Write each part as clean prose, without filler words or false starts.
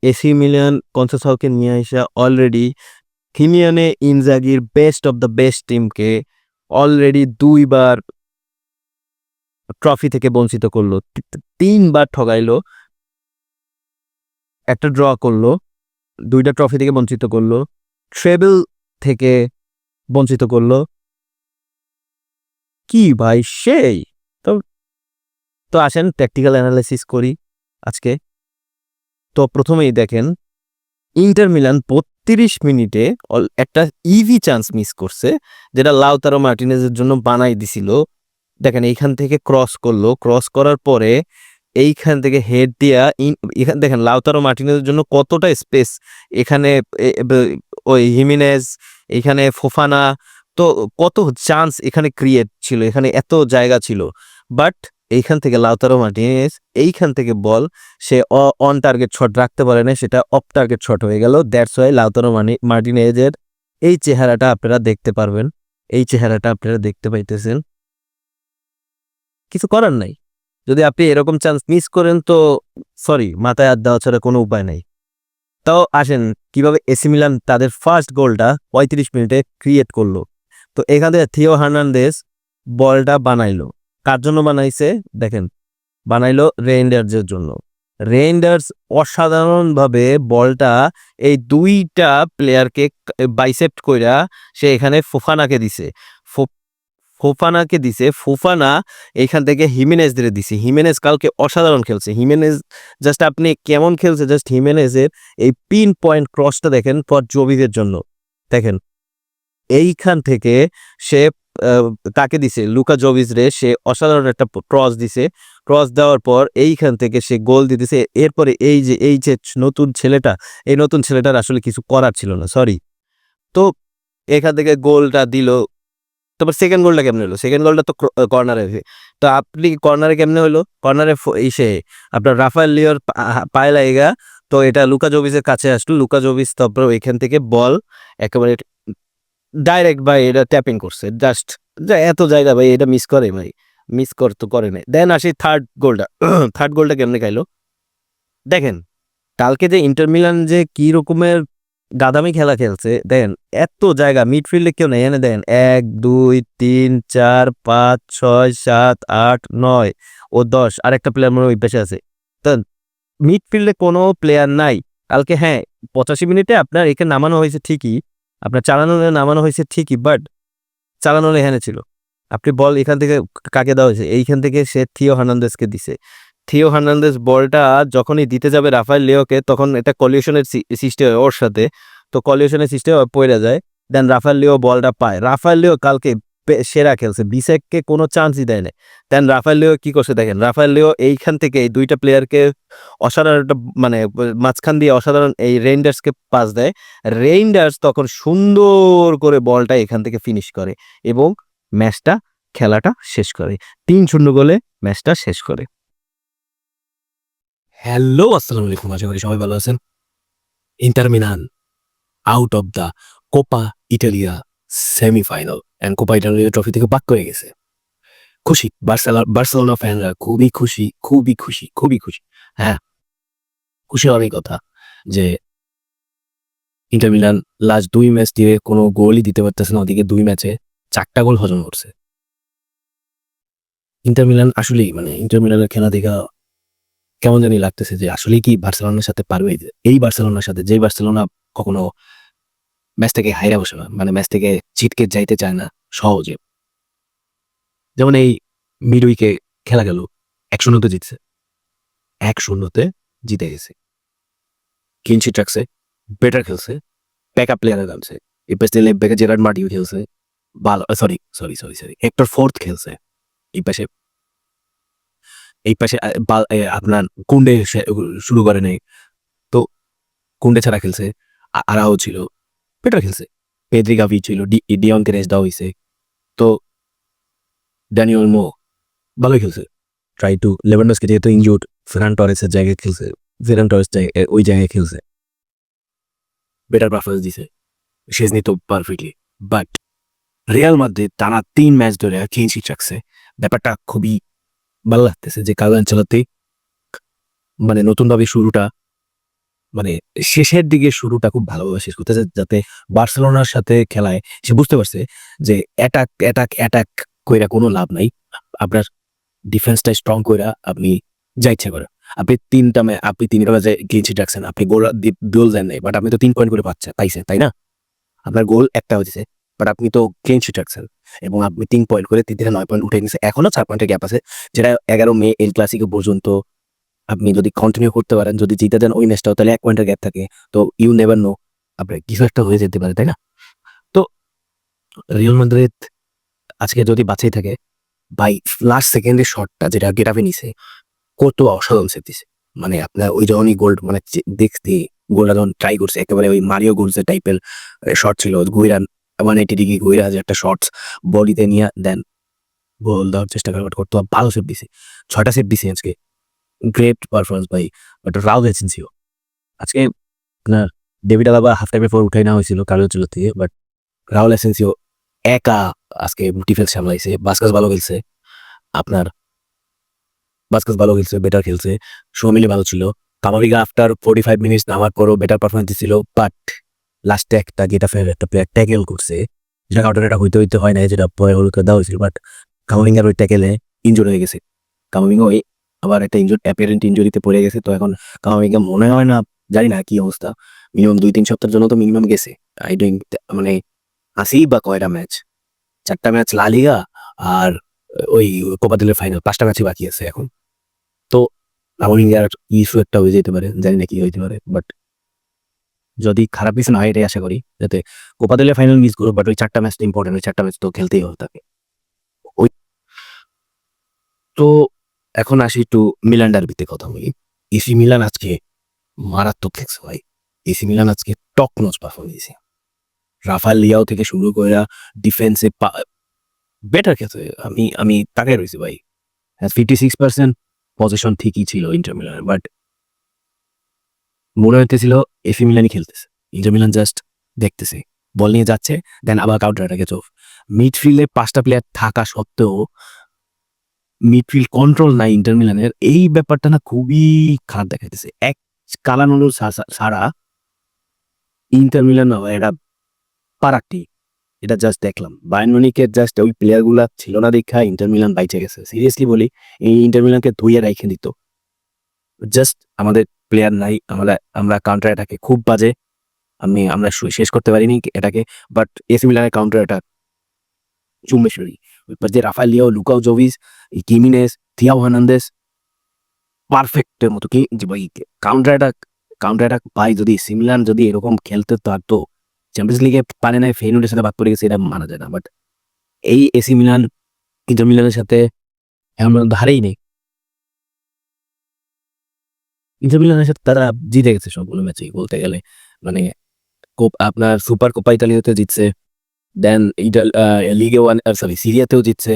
AC Milan কনসেসাওকে নিয়ে আসা অলরেডি সিমিওনে ইনজাগির বেস্ট অফ দ্য বেস্ট টিমকে অলরেডি 2বার ট্রফি থেকে বঞ্চিত করলো, 3বার ঠগাইলো, একটা ড্র করলো, 2টা ট্রফি থেকে বঞ্চিত করলো, ট্রেবল থেকে বঞ্চিত করলো। কি ভাই সেই! তো তো আসেন ট্যাকটিক্যাল অ্যানালাইসিস করি আজকে। তো প্রথমেই দেখেন ইন্টার মিলান 32 মিনিটে একটা ইজি চান্স মিস করছে, যেটা লাউতারো মার্টিনেজের জন্য বানাই দিছিল। দেখেন এইখান থেকে ক্রস করলো, ক্রস করার পরে এইখান থেকে হেড দিয়া এখানে দেখেন লাউতারো মার্টিনেজের জন্য কতটা স্পেস এখানে, ওই হিমিনেজ, এইখানে ফোফানা, তো কত চান্স এখানে ক্রিয়েট ছিল, এখানে এত জায়গা ছিল। বাট এইখান থেকে লাউতারো মার্টিনেজ এইখান থেকে বল সে অন টার্গেট শট রাখতে পারে না, সেটা অফ টার্গেট শট হয়ে গেল। দ্যাটস ওয়াই লাউতারো মার্টিনেজের এই চেহারাটা আপনারা দেখতে পারবেন, এই চেহারাটা আপনারা দেখতে পাইতেছেন। কিছু করার নাই, যদি আপনি এরকম চান্স মিস করেন তো সরি, মাথায় হাত দেওয়া ছাড়া কোনো উপায় নাই। তাও আসেন কিভাবে এসি মিলান তাদের ফার্স্ট গোলটা 35 মিনিটে ক্রিয়েট করলো। তো এখান থেকে থিও হার্নান্দেজ বলটা বানাইলো, কার জন্য বানাইছে দেখেন, বানাইলো রেইন্ডার্সের জন্য। রেইন্ডার্স অসাধারণভাবে বলটা এই 2টা প্লেয়ারকে বাইসেপ্ট কইরা সে এখানে ফোফানাকে দিছে, ফোফানাকে দিছে। ফোফানা এইখান থেকে হিমেনেজদের দিছে। হিমেনেজ কালকে অসাধারণ খেলছে। হিমেনেজ জাস্ট আপনি কেমন খেলছে, জাস্ট হিমেনেজের এই পিন পয়েন্ট ক্রসটা দেখেন ফর জোভিজের জন্য। দেখেন এইখান থেকে সে তাকে দিছে লুকা জোভিজ রে, সে অসাধারণ একটা ক্রস দিছে। ক্রস দেওয়ার পর এইখান থেকে সে গোল দিতেছে। এরপরে এই যে নতুন ছেলেটা, এই নতুন ছেলেটার আসলে কিছু করার ছিল না, সরি। তো এখান থেকে গোলটা দিল। তারপর সেকেন্ড গোলটা কেমনে হলো? সেকেন্ড গোলটা তো কর্নারে। তো আপনি কর্নারে কেমনে হলো? কর্নারে ইসে আপনার রাফায়েল লিওর পায়ে লাগা, তো এটা লুকা জোভিচের কাছে আসলো। লুকা জোভিচ তারপর এখান থেকে বল একেবারে ডাইরেক্ট ভাই এটা ট্যাপিং করছে। জাস্ট এত জায়গা ভাই এটা মিস করে ভাই, মিস করতে করে নাই। দেন আসি থার্ড গোলটা। থার্ড গোলটা কেমনে খাইলো দেখেন, কালকে যে ইন্টার মিলান যে কি রকমের গাদামি খেলা খেলছে দেখেন, এত জায়গা মিডফিল্ডে কেউ নেই। এনে দেখেন 1 2 3 4 5 6 7 8 9 ও 10, আরেকটা প্লেয়ার মনে হয় ওই পাশে আছে। তো মিডফিল্ডে কোনো প্লেয়ার নাই কালকে। হ্যাঁ 85 মিনিটে আপনার এখানে নামানো হয়েছে ঠিকই, আপনার চালানো নামানো হয়েছে ঠিকই, বাট চালানো এখানে ছিল। আপনি বল এখান থেকে কাকে দেওয়া হয়েছে? এইখান থেকে সে থিও হার্নান্দেজকে দিছে। থিও হার্নান্দেজ বলটা যখনই দিতে যাবে রাফায়েল লিওকে, তখন এটা কলিউশনের সৃষ্টি হয় ওর সাথে। তো কলিউশনের সৃষ্টি হয়, পড়ে যায়। দেন রাফায়েল লিও বলটা পায়। রাফায়েল লিও কালকে সেরা খেলছে, বিসেককে কোনো চান্সই দেয় না। দেন রাফায়েল লিও কি করছে দেখেন, রাফায়েল লিও এইখান থেকে এই 2টা প্লেয়ারকে অসাধারণ একটা মানে মাঝখান দিয়ে অসাধারণ এই রেইন্ডার্সকে পাস দেয়। রেইন্ডার্স তখন সুন্দর করে বলটা এখান থেকে ফিনিশ করে এবং ম্যাচটা, খেলাটা শেষ করে 3-0 গোলে ম্যাচটা শেষ করে। হ্যালো, আসসালামু আলাইকুম। আশা করি সবাই ভালো আছেন। Inter Milan out of the Copa Italia semifinal and Copa Italia trophy থেকে বাদ করে গেছে। খুশি বার্সেলোনা ফ্যানরা, খুবই খুশি, খুবই খুশি, খুবই খুশি। হ্যাঁ, খুশি হওয়ারই কথা যে ইন্টার মিলান লাস্ট 2 ম্যাচ দিয়ে কোনো গোলই দিতে পারতেছে না, ওদিকে 2 ম্যাচে 4টা গোল হজম করছে। ইন্টার মিলান আসলেই মানে ইন্টার মিলানের খেলা দেখা কেমন জানি লাগতেছে যে আসলেই কি বার্সেলোনার সাথে পারবে, এই বার্সেলোনার সাথে, যে বার্সেলোনা কখনো ম্যাচ থেকে হাইরা বসে না, মানে ম্যাচ থেকে ছিটকে যাইতে চায় না সহজে। যেমন এই মিড উইকে খেলা গেল 1-0 জিতছে, 1-0 জিতে গেছে, ক্লিনশিট রাখছে, বেটার খেলছে, ব্যাকআপ প্লেয়ারে নামছে। এই পাশে লেফট ব্যাকে জেরার্ড মার্টিও খেলছে ভালো, sorry sorry sorry sorry hectare fourth খেলছে। এই পাশে আপনার কুন্ডে শুরু করে নেই, তো কুন্ডে ছাড়া খেলছে, আরাও ছিল, বেটার খেলছে। পেদ্রি গাভি ছিল, ডিয়নকে রেস্ট দেওয়া হয়েছে, তো ড্যানিয়েল মো ভালোই খেলছে। ট্রাই টু লেভানডস্কি যেহেতু ইনজুর্ড, ফেরান টরেসের জায়গায় খেলছে, ফেরান টরেস ওই জায়গায় খেলছে, বেটার পারফরমেন্স দিছে। শেজনি তো পারফেক্টলি। বাট রিয়াল মাদ্রিদ টানা 3 ম্যাচ ধরে ক্লিন শিট রাখছে। ব্যাপারটা খুবই ভালো লাগতেছে যে কার্লো আনচেলত্তি মানে নতুনভাবে শুরুটা মানে শেষের দিকে শুরুটা খুব ভালোভাবে শেষ করতেছে, যাতে বার্সেলোনার সাথে খেলায় সে বুঝতে পারছে যে অ্যাটাক অ্যাটাক অ্যাটাক কইরা কোনো লাভ নাই। আপনার ডিফেন্সটা স্ট্রং কইরা আপনি যা ইচ্ছা করে আপনি আপনি 3টা ম্যাচে ক্লিন শিট রাখছেন, আপনি গোল দেন নাই, বাট আপনি তো 3 পয়েন্ট করে পাইছেন, তাই না? আপনার গোল একটা হয়েছে, বাট আপনি তো ক্লিন শিট রাখছেন এবং আপনি 3 পয়েন্ট করে 3 থেকে 9 পয়েন্ট উঠে নিছে। এখনো 4 পয়েন্টের গ্যাপ আছে, যেটা 11 মে এল ক্লাসিকো পর্যন্ত আপনি যদি কন্টিনিউ করতে পারেন, যদি জিতে দেন ওই ম্যাচটাও, তাহলে 1 পয়েন্টের গ্যাপ থাকে। তো ইউ নেভার নো, আপনার কিছু একটা হয়ে যেতে পারে, তাই না? তো রিয়াল মাদ্রিদ আজকে যদি বাঁচিয়ে থাকে, ভাই লাস্ট সেকেন্ডের শটটা যেটা গেটাফে নিছে, কত অসাধারণ সেভ দিছে। মানে আপনার ওই যখনই গোল মানে দেখতে গোলটা যখন ট্রাই করছে, একেবারে ওই মারিও গোলসের টাইপের শট ছিল, ঘুইরা 180 ডিগ্রি ঘুইরা যে একটা শর্টস বডিতে নিয়ে দেন গোল দেওয়ার চেষ্টা করে, বাট করতে ভালো সেভ দিছে। 6টা সেভ দিছে আজকে, গ্রেট পারফরমেন্স ভাই। বাট রাউল এসেন্সিও আজকে আপনার ডেভিড আলাবা হাফ টাইমের পর উঠাই নেওয়া হয়েছিল কার্লোচেলো থেকে, বাট রাউল এসেন্সিও একা আজকে ডিফেন্স সামলাইছে। বাস্কাস ভালো খেলছে, আপনার বাস্কাস ভালো খেলছে, বেটার খেলছে। শোমিলি ভালো ছিল। কামাভিগা আফটার 45 মিনিটস নামার পরও বেটার পারফরমেন্স দিছিল, বাট লাস্টে একটা গেটাফের একটা প্লেয়ার ট্যাকেল করছে, যেটা কাউন্টার এটা হইতে হয় না, যেটা পরে হলুদ কার্ড দেওয়া হয়েছিল, বাট কামাভিঙ্গার ওই ট্যাকেলে ইনজুর হয়ে গেছে। কামাভিঙ্গা ওই আবার একটা অ্যাপিয়ারেন্ট ইনজুরিতে পড়ে গেছে। তো এখন কামাভিঙ্গা মনে হয় না, জানি না কি অবস্থা, মিনিমাম 2-3 সপ্তাহের জন্য তো মিনিমাম গেছে। আই ডোয়িং মানে আসি বা কয়টা ম্যাচ, 4টা ম্যাচ লা লিগা আর ওই কোপা দেল ফাইনাল, 5টা ম্যাচই বাকি আছে এখন। তো কামাভিঙ্গার ইস্যু একটা হয়ে যেতে পারে, জানি না কি হইতে পারে, বাট যদি খারাপ কিছু না হয় এটাই আশা করি, যাতে কোপা দেল ফাইনাল মিস করো, বাট ওই 4টা ম্যাচটা ইম্পর্টেন্ট, ওই 4টা ম্যাচ তো খেলতেই হবে তাকে। ওই তো এখন আসি একটু মিলান ডার্বিতে কথা বলি। এসি মিলান আজকে মারাত্মক খেলছে ভাই। এসি মিলান আজকে টপ নচ পারফরমেন্স দিয়েছে। রাফায়েল লিয়াও থেকে শুরু করে ডিফেন্সে বেটার খেলছে। আমি তাকাই রয়েছি ভাই। 56% পজিশন ঠিকই ছিল ইন্টার মিলানের, বাট মনে হইতেছিল এসি মিলানই খেলতেছে। ইন্টার মিলান জাস্ট দেখতেছে, বল নিয়ে যাচ্ছে, দেন আবার কাউন্টার অ্যাটাকে চোখ। মিডফিল্ডে 5টা প্লেয়ার থাকা সত্ত্বেও মিডফিল্ড কন্ট্রোল নাই ইন্টার মিলানের। এই ব্যাপারটা না খুবই খারাপ দেখাইতেছে। এক কালানুর ছাড়া ইন্টার মিলান না এটা পারাক্টি, এটা জাস্ট দেখলাম। বায়ার্ন মিউনিখের জাস্ট ওই প্লেয়ারগুলা ছিল না দেখা ইন্টার মিলান বাইচে গেছে। সিরিয়াসলি বলি, এই ইন্টার মিলানকে ধুইয়ে রাইখে দিত। জাস্ট আমাদের প্লেয়ার নাই, আমরা কাউন্টার অ্যাটাকে খুব বাজে, আমরা শেষ করতে পারিনি এটাকে। বাট এসি মিলানের কাউন্টার অ্যাটাক চুম্বেশ্বরী। যে রাফায়েল লিয়াও, লুকাও জোভিচ, কিমিনেস, থিয়াও হার্নান্দেজ পারফেক্টের মতো কি যে ভাই কাউন্টার অ্যাটাক ভাই। যদি সিমিলান যদি এরকম খেলতে পারতো, চ্যাম্পিয়ন্স লিগে পারে নাই, ফেইনুর্ডের সাথে বাদ পড়ে গেছে, এটা মানা যায় না। বাট এই এসি মিলান ইন্টার মিলানের সাথে এমন ধারেই নেই। ইন্টার মিলানের সাথে তারা জিতে গেছে সবগুলো ম্যাচেই বলতে গেলে। মানে আপনার সুপার কোপা ইতালিয়াতে জিতছে, দেন লিগে 1 সরি সিরিয়াতেও জিতছে,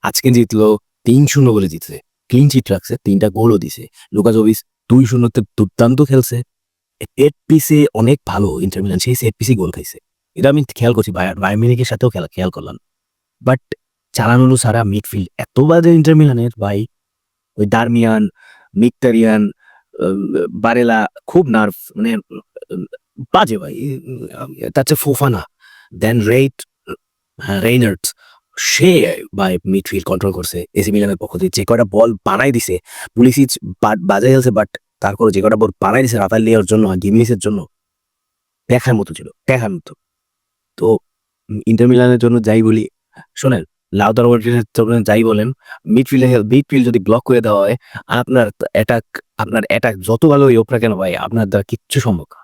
আজকে জিতলো 3-0 বলে জিতছে। ক্লিন চিট রাখছে, 3টা গোলও দিছে। লুকা জোভিচ 2-0-তে দুর্দান্ত খেলছে। সেট পিসে অনেক ভালো ইন্টার মিলান, সেই সেট পিসে গোল খাইছে। এটা আমি খেয়াল করছি, বায়ার্ন মিউনিখের সাথেও খেয়াল করলাম। বাট চালানো ছাড়া মিডফিল্ড এত বাজে ইন্টার মিলানের ভাই। ওই ডারমিয়ান, মিকটারিয়ান, বারেলা খুব নার্ভ, মানে বাজে ভাই। তার চেয়ে ফোফানা, দেন রেইনার্ডস, সে ভাই মিডফিল্ড কন্ট্রোল করছে এসি মিলানের পক্ষ থেকে। যে কয়টা বল বানাই দিছে, পুলিসিচ বাজে খেলছে, বাট তারপরে যে কয়টা বল বানাই দিছে রাফায়েল লিয়াওর জন্য, গিমিনিসের জন্য, দেখার মতো ছিল, দেখার মতো। তো ইন্টার মিলানের জন্য যাই বলি, শোনেন, লাউতারো মার্টিনেজের জন্য যাই বলেন, মিডফিল্ড যদি ব্লক করে দেওয়া হয়, আপনার অ্যাটাক যত ভালোই হোক না কেন ভাই, আপনার দ্বারা কিচ্ছু সম্ভব না।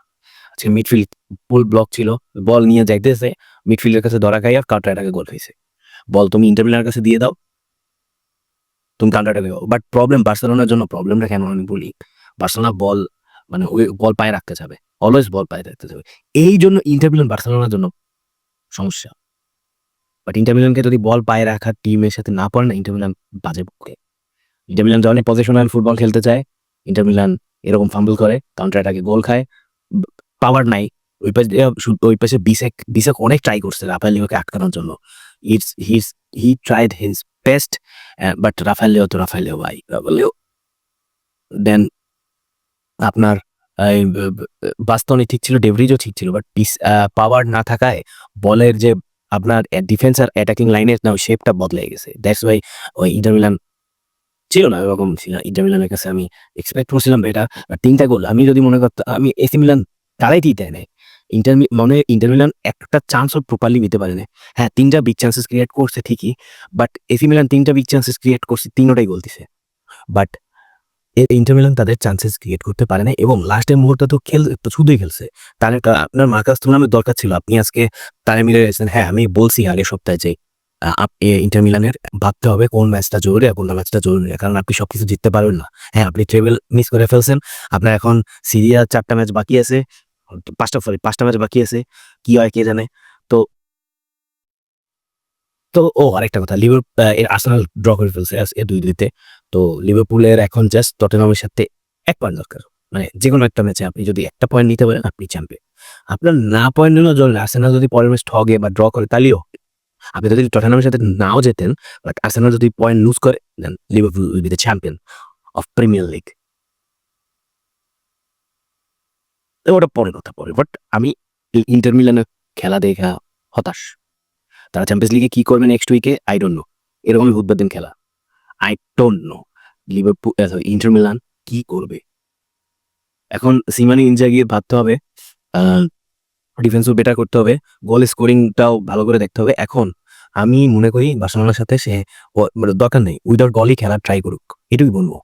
আজকে মিডফিল্ড ফুল ব্লক ছিল, বল নিয়ে যাইতেছে, মিডফিল্ডের কাছে ধরা খাই আর কাউন্টার অ্যাটাকে গোল হয়েছে। বল তুমি ইন্টার মিলানের কাছে দিয়ে দাও, তুমি কাউন্টার অ্যাটাকে দাও। বাট প্রবলেম বার্সেলোনার জন্য, প্রবলেমটা কেন আমি বলি, বার্সেলোনা বল মানে ওই বল পায়ে রাখতে যাবে, অলওয়েজ বল পায়ে রাখতে যাবে। এই জন্য ইন্টার মিলান বার্সেলোনার জন্য সমস্যা। বাট ইন্টার মিলানকে যদি বল পায়ে রাখার টিমের সাথে না পারে না, ইন্টার মিলান বাজে পড়ে। ইন্টার মিলান যখন পজিশনাল ফুটবল খেলতে চায়, ইন্টার মিলান এরকম ফাম্বল করে, কাউন্টার অ্যাটাকে গোল খায়, পাওয়ার নাই। ওই পাশে বিসেক অনেক ট্রাই করছে রাফায়েল লিওকে আটকানোর জন্য। He tried his best, but Rafael Leo ভাই, রাফায়েল লিও দেন আপনার বাস্তনি ঠিক ছিল, ডেভরিজও ঠিক ছিল, বাট পাওয়ার না থাকায় বলের যে আপনার ডিফেন্স আর অ্যাটাকিং লাইনের না শেপটা বদলে গেছে। দ্যাটস ওয়াই ওই ইন্টার মিলান ছিল না এরকম ছিল না। ইন্টার মিলানের কাছে আমি এক্সপেক্ট করছিলাম এটা, আর ৩টা গোল আমি যদি মনে করতাম, আমি এসি মিলান তারাইতেই দেয় নাই। ইন্টার মিলান একটা চান্সও প্রপারলি নিতে পারে না। হ্যাঁ, ৩টা বিগ চান্সেস ক্রিয়েট করছে ঠিকই, বাট এসি মিলান 3টা বিগ চান্সেস ক্রিয়েট করছে, 3টাই গোল দিছে। বাট ইন্টার মিলান তাদের চান্সেস ক্রিয়েট করতে পারে না এবং লাস্টের মুহূর্তে তো শুধুই খেলছে। আপনার মার্কাস তুলনামের দরকার ছিল, আপনি আজকে তারে মিলে গেছেন। হ্যাঁ, আমি বলছি আগের সপ্তাহে যে ইন্টার মিলানের ভাবতে হবে কোন ম্যাচটা জরুরি আর কোন ম্যাচটা জরুরি না, কারণ আপনি সবকিছু জিততে পারবেন না। হ্যাঁ, আপনি ট্রেবল মিস করে ফেলছেন, আপনার এখন সিরিয়া 4টা ম্যাচ বাকি আছে, 5টা ম্যাচ বাকি আছে, কি হয় কে জানে। তো তো আরেকটা কথা, এর আর্সেনাল ড্র করে ফেলছে এ 2-2-তে। তো লিভারপুলের এখন জাস্ট টটেনহামের সাথে 1 পয়েন্ট দরকার। মানে যেকোনো একটা ম্যাচে আপনি যদি একটা পয়েন্ট নিতে পারেন, আপনি চ্যাম্পিয়ন। আপনার না পয়েন্ট নিলেও চলে, আর্সেনাল যদি পরের ম্যাচ ঠগে বা ড্র করে তাহলেও আপনি যদি টটেনহামের সাথে নাও যেতেন, বাট আর্সেনাল যদি পয়েন্ট লুজ করে, then Liverpool will be the champion of Premier League. ওটা পরের কথা পরে, বাট আমি ইন্টার মিলানের খেলা দেখা হতাশ। তারা চ্যাম্পিয়ন্স লিগে কি করবে নেক্সট উইকে আই ডোন্ট নো। এরকমই উদ্বোধন খেলা, I don't know Liverpool inter Milan কি করবে। এখন সিমানি ইনজাগির ভাবতে হবে, ডিফেন্সও বেটার করতে হবে, গোল স্কোরিংটাও ভালো করে দেখতে হবে। এখন আমি মনে করি বার্সেলোনার সাথে সে মানে দরকার নেই, উইদাউট গলই খেলা ট্রাই করুক, এটুকুই বলবো।